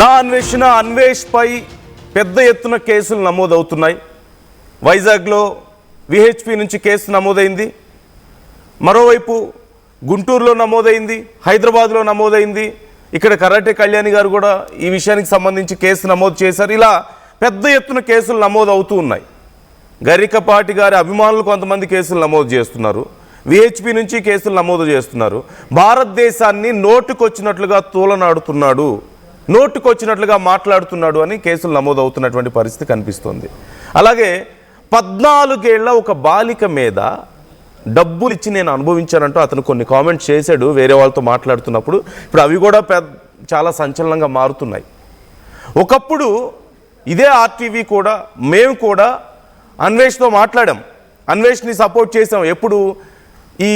నా అన్వేషణ అన్వేష్పై పెద్ద ఎత్తున కేసులు నమోదవుతున్నాయి. వైజాగ్లో విహెచ్పి నుంచి కేసు నమోదైంది. మరోవైపు గుంటూరులో నమోదైంది, హైదరాబాద్లో నమోదైంది. ఇక్కడ కరాటే కళ్యాణి గారు కూడా ఈ విషయానికి సంబంధించి కేసు నమోదు చేశారు. ఇలా పెద్ద ఎత్తున కేసులు నమోదు అవుతూ ఉన్నాయి. గరికపాటి గారి అభిమానులు కొంతమంది కేసులు నమోదు చేస్తున్నారు. విహెచ్పి నుంచి కేసులు నమోదు చేస్తున్నారు. భారతదేశాన్ని నోటుకొచ్చినట్లుగా తూలనాడుతున్నాడు, నోటుకొచ్చినట్లుగా మాట్లాడుతున్నాడు అని కేసులు నమోదవుతున్నటువంటి పరిస్థితి కనిపిస్తోంది. అలాగే 14 ఏళ్ల ఒక బాలిక మీద డబ్బులు ఇచ్చి నేను అనుభవించానంటూ అతను కొన్ని కామెంట్స్ చేశాడు వేరే వాళ్ళతో మాట్లాడుతున్నప్పుడు. ఇప్పుడు అవి కూడా చాలా సంచలనంగా మారుతున్నాయి. ఒకప్పుడు ఇదే ఆర్టీవీ కూడా మేము కూడా అన్వేష్తో మాట్లాడాం, అన్వేష్ని సపోర్ట్ చేసాం. ఎప్పుడు ఈ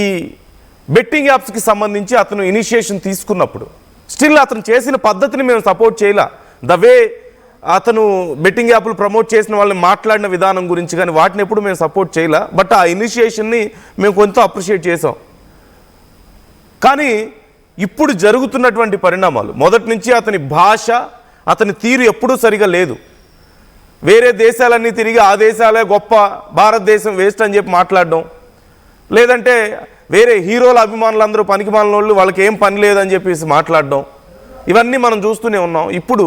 బెట్టింగ్ యాప్స్కి సంబంధించి అతను ఇనిషియేషన్ తీసుకున్నప్పుడు స్టిల్ అతను చేసిన పద్ధతిని మేము సపోర్ట్ చేయలే. ద వే అతను బెట్టింగ్ యాప్లు ప్రమోట్ చేసిన వాళ్ళని మాట్లాడిన విధానం గురించి కానీ వాటిని ఎప్పుడు మేము సపోర్ట్ చేయలే. బట్ ఆ ఇనిషియేషన్ని మేము కొంత అప్రిషియేట్ చేసాం. కానీ ఇప్పుడు జరుగుతున్నటువంటి పరిణామాలు, మొదటి నుంచి అతని భాష, అతని తీరు ఎప్పుడూ సరిగా లేదు. వేరే దేశాలన్నీ తిరిగి ఆ దేశాలే గొప్ప, భారతదేశం వేస్ట్ అని చెప్పి మాట్లాడడం, లేదంటే వేరే హీరోల అభిమానులందరూ పనికిమాలిన వాళ్ళకి ఏం పని లేదని చెప్పేసి మాట్లాడడం, ఇవన్నీ మనం చూస్తూనే ఉన్నాం. ఇప్పుడు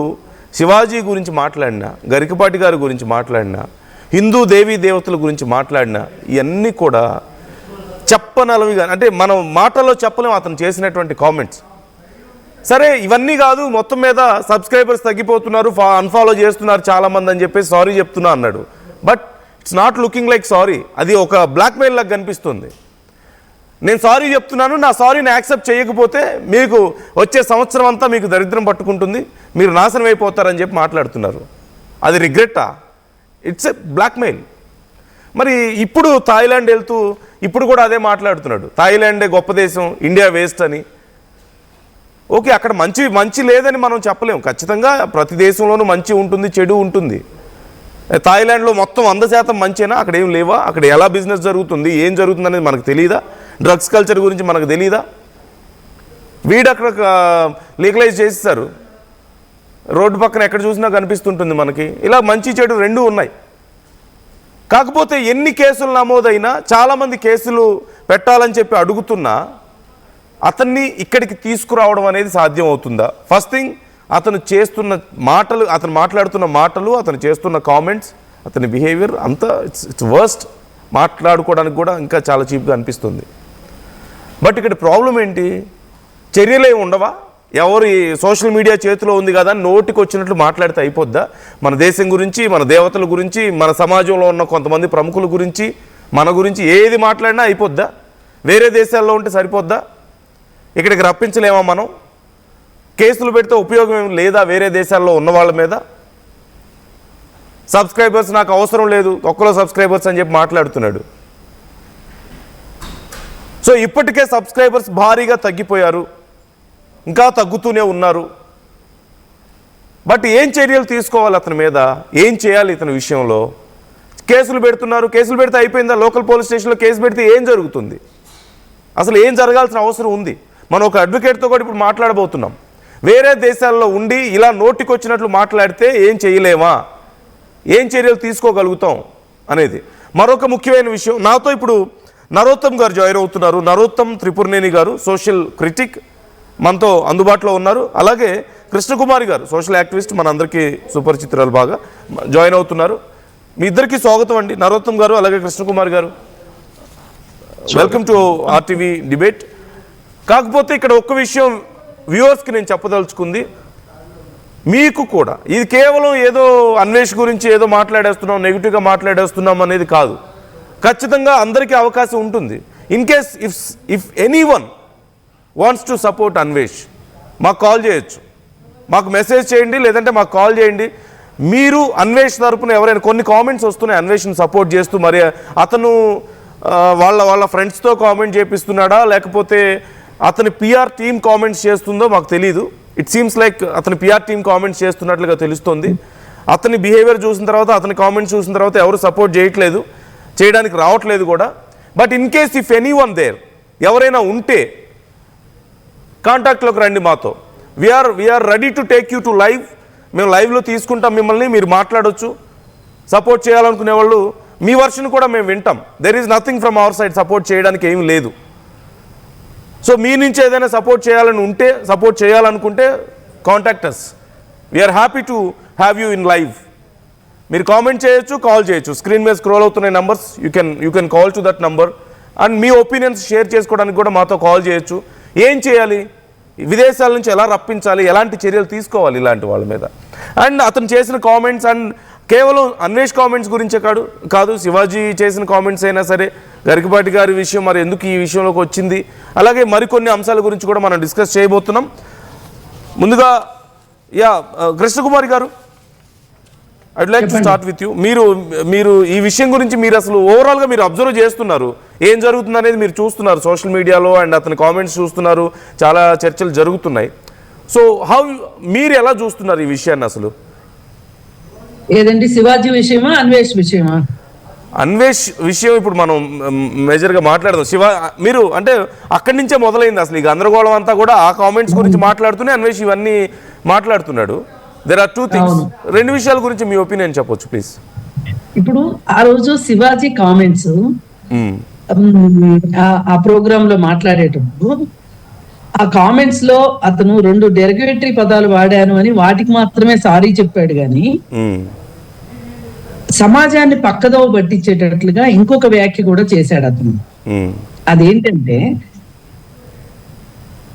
శివాజీ గురించి మాట్లాడినా, గరికపాటి గారి గురించి మాట్లాడినా, హిందూ దేవీ దేవతల గురించి మాట్లాడినా ఇవన్నీ కూడా చెప్పనలవిగా, అంటే మనం మాటల్లో చెప్పలేం అతను చేసినటువంటి కామెంట్స్. సరే ఇవన్నీ కాదు, మొత్తం మీద సబ్స్క్రైబర్స్ తగ్గిపోతున్నారు, అన్ఫాలో చేస్తున్నారు చాలామంది అని చెప్పేసి సారీ చెప్తున్నా అన్నాడు. But it's not looking like sorry. అది ఒక బ్లాక్మెయిల్ లాగా కనిపిస్తుంది. నేను సారీ చెప్తున్నాను, నా సారీని యాక్సెప్ట్ చేయకపోతే మీకు వచ్చే సంవత్సరం అంతా మీకు దరిద్రం పట్టుకుంటుంది, మీరు నాశనం అయిపోతారని చెప్పి మాట్లాడుతున్నారు. అది రిగ్రెట్టా? It's a blackmail. మరి ఇప్పుడు థాయిలాండ్ వెళ్తూ ఇప్పుడు కూడా అదే మాట్లాడుతున్నాడు. థాయిలాండే గొప్ప దేశం, ఇండియా వేస్ట్ అని. ఓకే, అక్కడ మంచి లేదని మనం చెప్పలేము. ఖచ్చితంగా ప్రతి దేశంలోనూ మంచి ఉంటుంది, చెడు ఉంటుంది. థాయిలాండ్లో మొత్తం 100% మంచేనా? అక్కడ ఏం లేవా? అక్కడ ఎలా బిజినెస్ జరుగుతుంది, ఏం జరుగుతుంది అనేది మనకు తెలియదా? డ్రగ్స్ కల్చర్ గురించి మనకు తెలియదా? వీడు అక్కడ లీగలైజ్ చేస్తారు, రోడ్డు పక్కన ఎక్కడ చూసినా కనిపిస్తుంటుంది మనకి. ఇలా మంచి చెడు రెండూ ఉన్నాయి. కాకపోతే ఎన్ని కేసులు నమోదైనా, చాలామంది కేసులు పెట్టాలని చెప్పి అడుగుతున్నా అతన్ని ఇక్కడికి తీసుకురావడం అనేది సాధ్యం అవుతుందా? ఫస్ట్ థింగ్, అతను చేస్తున్న మాటలు, అతను మాట్లాడుతున్న మాటలు, అతను చేస్తున్న కామెంట్స్, అతని బిహేవియర్ అంతా ఇట్స్ వర్స్ట్. మాట్లాడుకోవడానికి కూడా ఇంకా చాలా చీప్గా అనిపిస్తుంది. బట్ ఇక్కడ ప్రాబ్లం ఏంటి? చర్యలే ఉండవా? ఎవరు సోషల్ మీడియా చేతిలో ఉంది కదా నోటికి వచ్చినట్లు మాట్లాడితే అయిపోద్దా? మన దేశం గురించి, మన దేవతల గురించి, మన సమాజంలో ఉన్న కొంతమంది ప్రముఖుల గురించి, మన గురించి ఏది మాట్లాడినా అయిపోద్దా? వేరే దేశాల్లో ఉంటే సరిపోద్దా? ఇక్కడికి రప్పించలేమా మనం? కేసులు పెడితే ఉపయోగం ఏమి లేదా వేరే దేశాల్లో ఉన్న వాళ్ళ మీద? సబ్స్క్రైబర్స్ నాకు అవసరం లేదు, ఒక్కలో సబ్స్క్రైబర్స్ అని చెప్పి మాట్లాడుతున్నాడు. సో ఇప్పటికే సబ్స్క్రైబర్స్ భారీగా తగ్గిపోయారు, ఇంకా తగ్గుతూనే ఉన్నారు. బట్ ఏం చర్యలు తీసుకోవాలి అతని మీద? ఏం చేయాలి ఇతని విషయంలో? కేసులు పెడుతున్నారు, కేసులు పెడితే అయిపోయిందా? లోకల్ పోలీస్ స్టేషన్లో కేసు పెడితే ఏం జరుగుతుంది? అసలు ఏం జరగాల్సిన అవసరం ఉంది? మనం ఒక అడ్వకేట్తో కూడా ఇప్పుడు మాట్లాడబోతున్నాం. వేరే దేశాల్లో ఉండి ఇలా నోటికొచ్చినట్లు మాట్లాడితే ఏం చేయలేమా? ఏం చర్యలు తీసుకోగలుగుతాం అనేది మరొక ముఖ్యమైన విషయం. నాతో ఇప్పుడు నరోత్తమ్ గారు జాయిన్ అవుతున్నారు. నరోత్తమ్ త్రిపురనేని గారు, సోషల్ క్రిటిక్, మనతో అందుబాటులో ఉన్నారు. అలాగే కృష్ణకుమారి గారు, సోషల్ యాక్టివిస్ట్, మనందరికీ సుపరిచితురాలు, బాగా జాయిన్ అవుతున్నారు. మీ ఇద్దరికీ స్వాగతం అండి, నరోత్తమ్ గారు అలాగే కృష్ణకుమారి గారు. Welcome to RTV debate. కాకపోతే ఇక్కడ ఒక్క విషయం వ్యూవర్స్కి నేను చెప్పదలుచుకుంది, మీకు కూడా ఇది కేవలం ఏదో అన్వేష్ గురించి ఏదో మాట్లాడేస్తున్నాం, నెగిటివ్గా మాట్లాడేస్తున్నాం అనేది కాదు. ఖచ్చితంగా అందరికీ అవకాశం ఉంటుంది. In case if anyone wants to support Anvesh, మాకు కాల్ చేయొచ్చు, మాకు మెసేజ్ చేయండి, లేదంటే మాకు కాల్ చేయండి. మీరు అన్వేష్ తరపున ఎవరైనా, కొన్ని కామెంట్స్ వస్తున్నాయి అన్వేష్ని సపోర్ట్ చేస్తూ, మరి అతను వాళ్ళ ఫ్రెండ్స్తో కామెంట్ చేపిస్తున్నాడా, లేకపోతే అతని పిఆర్ టీమ్ కామెంట్స్ చేస్తుందో మాకు తెలీదు. ఇట్ సీమ్స్ లైక్ అతని పిఆర్ టీమ్ కామెంట్స్ చేస్తున్నట్లుగా తెలుస్తుంది. అతని బిహేవియర్ చూసిన తర్వాత, అతని కామెంట్స్ చూసిన తర్వాత ఎవరు సపోర్ట్ చేయడానికి రావట్లేదు కూడా. But in case if anyone there, ఎవరైనా ఉంటే కాంటాక్ట్లోకి రండి మాతో. We are ready to take you to live మేము లైవ్లో తీసుకుంటాం మిమ్మల్ని, మీరు మాట్లాడొచ్చు. సపోర్ట్ చేయాలనుకునే వాళ్ళు మీ వర్షన్ కూడా మేము వింటాం. There is nothing from our side, support చేయడానికి ఏమీ లేదు. సో మీ నుంచి ఏదైనా సపోర్ట్ చేయాలనుకుంటే contact us. We are happy to have you in live. మీరు కామెంట్ చేయొచ్చు, కాల్ చేయొచ్చు. స్క్రీన్ మీద స్క్రోల్ అవుతున్న numbers, you can call to that number. And మీ ఒపీనియన్స్ షేర్ చేసుకోవడానికి కూడా మాతో కాల్ చేయొచ్చు. ఏం చేయాలి, విదేశాల నుంచి ఎలా రప్పించాలి, ఎలాంటి చర్యలు తీసుకోవాలి ఇలాంటి వాళ్ళ మీద. అండ్ అతను చేసిన కామెంట్స్ అండ్ కేవలం అన్వేష్ కామెంట్స్ గురించే కాదు, శివాజీ చేసిన కామెంట్స్ అయినా సరే, గరికపాటి గారి విషయం మరి ఎందుకు ఈ విషయంలోకి వచ్చింది, అలాగే మరికొన్ని అంశాల గురించి కూడా మనం డిస్కస్ చేయబోతున్నాం. ముందుగా కృష్ణకుమారి గారు, I'd like to start with you. మీరు ఈ విషయం గురించి మీరు అసలు ఓవరాల్గా మీరు అబ్జర్వ్ చేస్తున్నారు, ఏం జరుగుతుంది అనేది మీరు చూస్తున్నారు సోషల్ మీడియాలో, అండ్ అతని కామెంట్స్ చూస్తున్నారు, చాలా చర్చలు జరుగుతున్నాయి. సో మీరు ఎలా చూస్తున్నారు ఈ విషయాన్ని అసలు? ఏదండి, శివాజీ విషయమా అన్వేష్ విషయమా? అన్వేష్ విషయం ఇప్పుడు మనం మేజర్గా మాట్లాడదాం. మీరు అంటే అక్కడి నుంచే మొదలైంది అసలు ఈ గందరగోళం అంతా కూడా. ఆ కామెంట్స్ గురించి మాట్లాడుతూనే అన్వేష్ ఇవన్నీ మాట్లాడుతున్నాడు. There are 2 things. 2 విషయాల గురించి మీ ఒపీనియన్ చెప్పొచ్చు ప్లీజ్. ఇప్పుడు ఆ రోజు శివాజీ కామెంట్స్ ఆ ప్రోగ్రామ్ లో మాట్లాడేటప్పుడు ఆ కామెంట్స్ లో అతను 2 డెరిగేటరీ పదాలు వాడాను అని వాటికి మాత్రమే సారీ చెప్పాడు గాని సమాజాన్ని పక్కదోవ పట్టించేటట్లుగా ఇంకొక వ్యాఖ్య కూడా చేశాడు అతను. అదేంటంటే,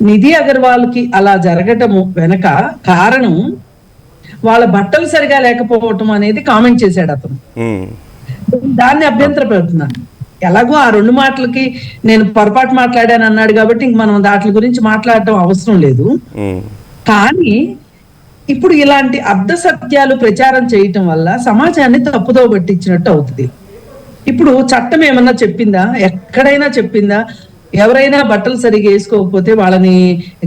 నిధి అగర్వాల్కి అలా జరగటము వెనక కారణం వాళ్ళ బట్టలు సరిగా లేకపోవటం అనేది కామెంట్ చేశాడు అతను. దాన్ని అభ్యంతర పెడుతున్నాను. ఎలాగో ఆ 2 మాటలకి నేను పొరపాటు మాట్లాడాను అన్నాడు కాబట్టి ఇంక మనం దాటి గురించి మాట్లాడటం అవసరం లేదు. కానీ ఇప్పుడు ఇలాంటి అర్ధ సత్యాలు ప్రచారం చేయటం వల్ల సమాజాన్ని తప్పుదో పట్టించినట్టు అవుతుంది. ఇప్పుడు చట్టం ఏమన్నా చెప్పిందా? ఎక్కడైనా చెప్పిందా? ఎవరైనా బట్టలు సరిగా వేసుకోకపోతే వాళ్ళని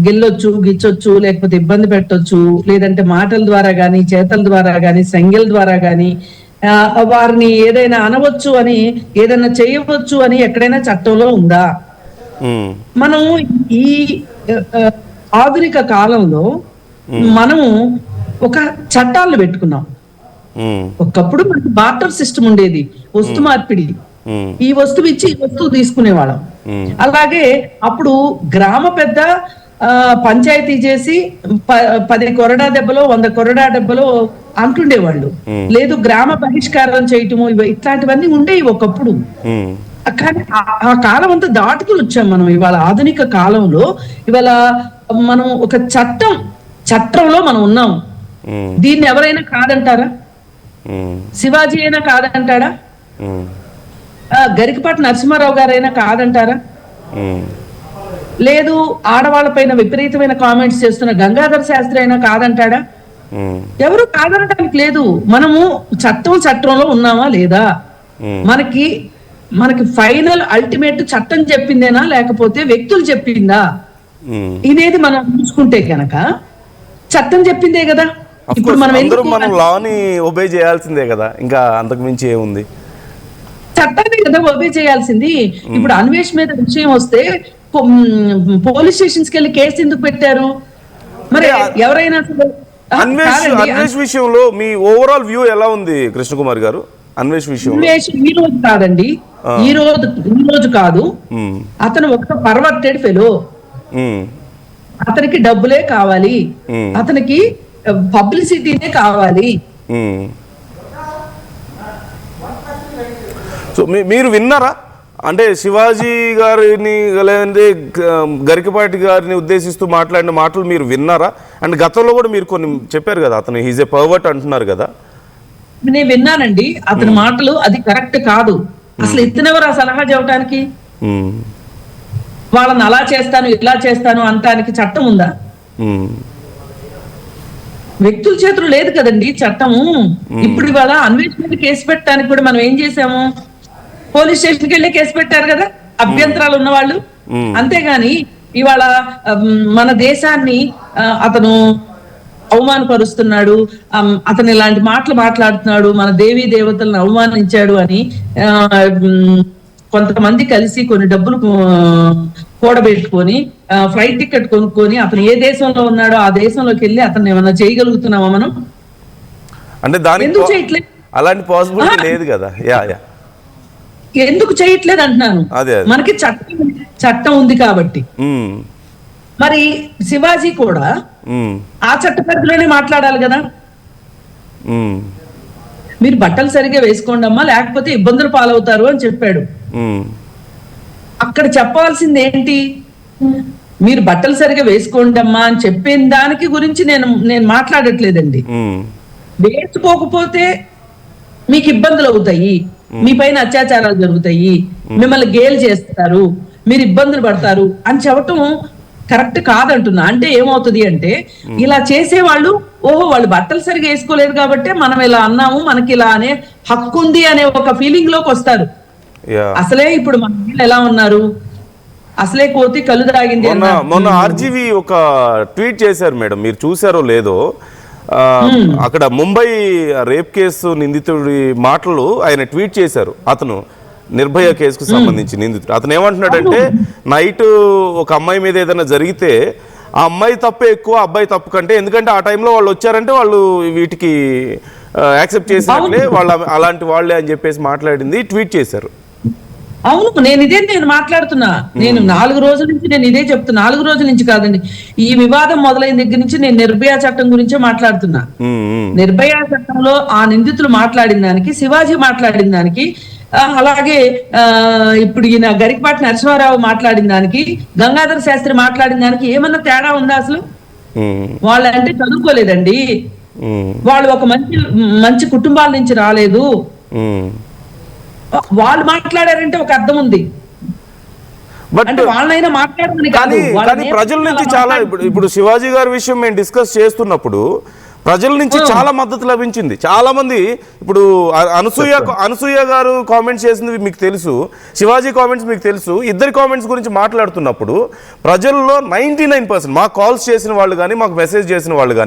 గిల్లొచ్చు, గిచ్చొచ్చు, లేకపోతే ఇబ్బంది పెట్టొచ్చు, లేదంటే మాటల ద్వారా గాని, చేతల ద్వారా గాని, సంఖ్యల ద్వారా గాని వారిని ఏదైనా అనవచ్చు అని, ఏదైనా చేయవచ్చు అని ఎక్కడైనా చట్టంలో ఉందా? మనం ఈ ఆధునిక కాలంలో మనము ఒక చట్టాలను పెట్టుకున్నాం. ఒకప్పుడు మనకి బార్టర్ సిస్టమ్ ఉండేది, వస్తు మార్పిడి. ఈ వస్తువు ఇచ్చి ఈ వస్తువు తీసుకునేవాళ్ళం. అలాగే అప్పుడు గ్రామ పెద్ద పంచాయతీ చేసి 10 కొరడా దెబ్బలో 100 కొరడా దెబ్బలో అంటుండేవాళ్ళు. లేదు గ్రామ బహిష్కారం చేయటము, ఇట్లాంటివన్నీ ఉండేవి ఒకప్పుడు. కానీ ఆ కాలం అంతా దాటుకుని వచ్చాం మనం. ఇవాళ ఆధునిక కాలంలో ఇవాళ మనం ఒక చట్టంలో మనం ఉన్నాం. దీన్ని ఎవరైనా కాదంటారా? శివాజీ అయినా కాదంటాడా? గరికపాటి నరసింహారావు గారైనా కాదంటారా? లేదు ఆడవాళ్ళ పైన విపరీతమైన కామెంట్స్ చేస్తున్న గంగాధర శాస్త్రి అయినా కాదంటాడా? ఎవరు కాదనడానికి లేదు. మనము చట్టంలో ఉన్నామా లేదా? మనకి ఫైనల్ అల్టిమేట్ చట్టం చెప్పిందేనా లేకపోతే వ్యక్తులు చెప్పిందా ఇదేది మనం చూసుకుంటే కనుక చట్టం చెప్పిందే కదా. ఇప్పుడు మనం లాని ఒబే చేయాల్సిందే కదా, ఇంకా అంతకు మించి ఏముంది? చట్టాన్ని కదా ఒబే చేయాల్సింది. ఇప్పుడు అన్వేష్ మీద విషయం వస్తే పోలీస్ స్టేషన్స్ కి వెళ్ళి కేసు ఎందుకు పెట్టారు? మరి ఎవరైనా అన్వేష్ విషయంలో మీ ఓవరాల్ వ్యూ ఎలా ఉంది కృష్ణకుమార్ గారు? అన్వేష్ విషయం ఈ రోజు కాదండి, ఈ రోజు కాదు. అతను ఒక పర్వర్టెడ్ ఫెలో. అతనికి డబ్బులే కావాలి, అతనికి పబ్లిసిటీనే కావాలి. సో మీరు విన్నారా? అంటే శివాజీ గారిని లేదంటే గరికపాటి గారిని ఉద్దేశిస్తూ మాట్లాడిన మాటలు మీరు విన్నారా? అండ్ గతంలో కూడా మీరు కొన్ని చెప్పారు కదా, అతను హీజ్ ఏ పర్వర్ట్ అంటున్నారు కదా. నేను విన్నానండి అతని మాటలు. అది కరెక్ట్ కాదు. అసలు ఇతనెవరు ఆ సలహా చెప్పడానికి? వాళ్ళని అలా చేస్తాను ఇలా చేస్తాను అంటానికి చట్టం ఉందా? వ్యక్తుల చేతులు లేదు కదండి చట్టము. ఇప్పుడు ఇవాళ అన్వేష్ మీద కేసు పెట్టడానికి కూడా మనం ఏం చేసాము? పోలీస్ స్టేషన్కి వెళ్ళి కేసు పెట్టారు కదా అభ్యంతరాలు ఉన్నవాళ్ళు. అంతేగాని ఇవాళ మన దేశాన్ని అతను అవమానపరుస్తున్నాడు, అతను ఇలాంటి మాటలు మాట్లాడుతున్నాడు, మన దేవీ దేవతలను అవమానించాడు అని కొంతమంది కలిసి కొన్ని డబ్బులు కూడబెట్టుకొని ఫ్లైట్ టికెట్ కొనుక్కొని అతను ఏ దేశంలో ఉన్నాడో ఆ దేశంలోకి వెళ్ళి అతను ఏమన్నా చేయగలుగుతున్నామా మనం? అంటే దానికి ఎందుకు చేయట్లేదు? అలాంటి పాసిబిలిటీ లేదు కదా. యా యా ఎందుకు చేయట్లేదు అంటున్నాను. అదే అదే. మనకి చట్టం ఉంది కాబట్టి. మరి శివాజీ కూడా ఆ చట్ట పరిధిలోనే మాట్లాడాలి కదా. మీరు బట్టలు సరిగ్గా వేసుకోండి అమ్మా, లేకపోతే ఇబ్బందులు పాలవుతారు అని చెప్పాడు. అక్కడ చెప్పాల్సింది ఏంటి? మీరు బట్టలు సరిగ్గా వేసుకోండి అమ్మా అని చెప్పిన దానికి గురించి నేను మాట్లాడట్లేదండి. వేసుకోకపోతే మీకు ఇబ్బందులు అవుతాయి, మీ పైన అత్యాచారాలు జరుగుతాయి, మిమ్మల్ని గేలు చేస్తారు, మీరు ఇబ్బందులు పడతారు అని చెప్పటం కరెక్ట్ కాదంటున్నా. అంటే ఏమవుతుంది అంటే, ఇలా చేసేవాళ్ళు ఓహో వాళ్ళు బట్టలు సరిగా వేసుకోలేదు కాబట్టి మనం ఇలా అన్నాము, మనకి ఇలా అనే హక్కు ఉంది అనే ఒక ఫీలింగ్ లోకి వస్తారు. అసలే ఇప్పుడు మన వీళ్ళు ఎలా ఉన్నారు, అసలే కోతి కళ్ళు తాగింది. మొన్న ఆర్జీవి ఒక ట్వీట్ చేశారు మేడం, మీరు చూసారో లేదో. అక్కడ ముంబై రేప్ కేసు నిందితుడి మాటలు ఆయన ట్వీట్ చేశారు. అతను నిర్భయ కేసుకు సంబంధించి నిందితుడు. అతను ఏమంటున్నాడంటే, నైట్ ఒక అమ్మాయి మీద ఏదైనా జరిగితే ఆ అమ్మాయి తప్పే ఎక్కువ, అబ్బాయి తప్పు కంటే, ఎందుకంటే ఆ టైంలో వాళ్ళు వచ్చారంటే వాళ్ళు వీటికి యాక్సెప్ట్ చేసినట్లే, వాళ్ళు అలాంటి వాళ్ళే అని చెప్పేసి మాట్లాడింది ట్వీట్ చేశారు. అవును, నేను మాట్లాడుతున్నా. నేను 4 రోజుల నుంచి నేను ఇదే చెప్తున్నా. 4 రోజుల నుంచి కాదండి, ఈ వివాదం మొదలైన దగ్గర నుంచి నేను నిర్భయ చట్టం గురించే మాట్లాడుతున్నా. నిర్భయ చట్టంలో ఆ నిందితులు మాట్లాడిన దానికి, శివాజీ మాట్లాడిన దానికి, అలాగే ఇప్పుడు ఈయన గరికపాటి నరసింహారావు మాట్లాడిన దానికి, గంగాధర శాస్త్రి మాట్లాడిన దానికి ఏమన్నా తేడా ఉందా అసలు? వాళ్ళంటే చదువుకోలేదండి, వాళ్ళు ఒక మంచి కుటుంబాల నుంచి రాలేదు. వాళ్ళు మాట్లాడారంటే ఒక అర్థం ఉంది. బట్ వాళ్ళైనా మాట్లాడమని కానీ ప్రజల నుంచి చాలా, ఇప్పుడు శివాజీ గారి విషయం మేము డిస్కస్ చేస్తున్నప్పుడు ప్రజల నుంచి చాలా మద్దతు లభించింది. చాలా మంది, ఇప్పుడు అనసూయ గారు కామెంట్స్ చేసింది మీకు తెలుసు, శివాజీ కామెంట్స్ మీకు తెలుసు. ఇద్దరి కామెంట్స్ గురించి మాట్లాడుతున్నప్పుడు ప్రజల్లో 99% మాకు కాల్స్ చేసిన వాళ్ళు కానీ, మాకు మెసేజ్ చేసిన వాళ్ళు కానీ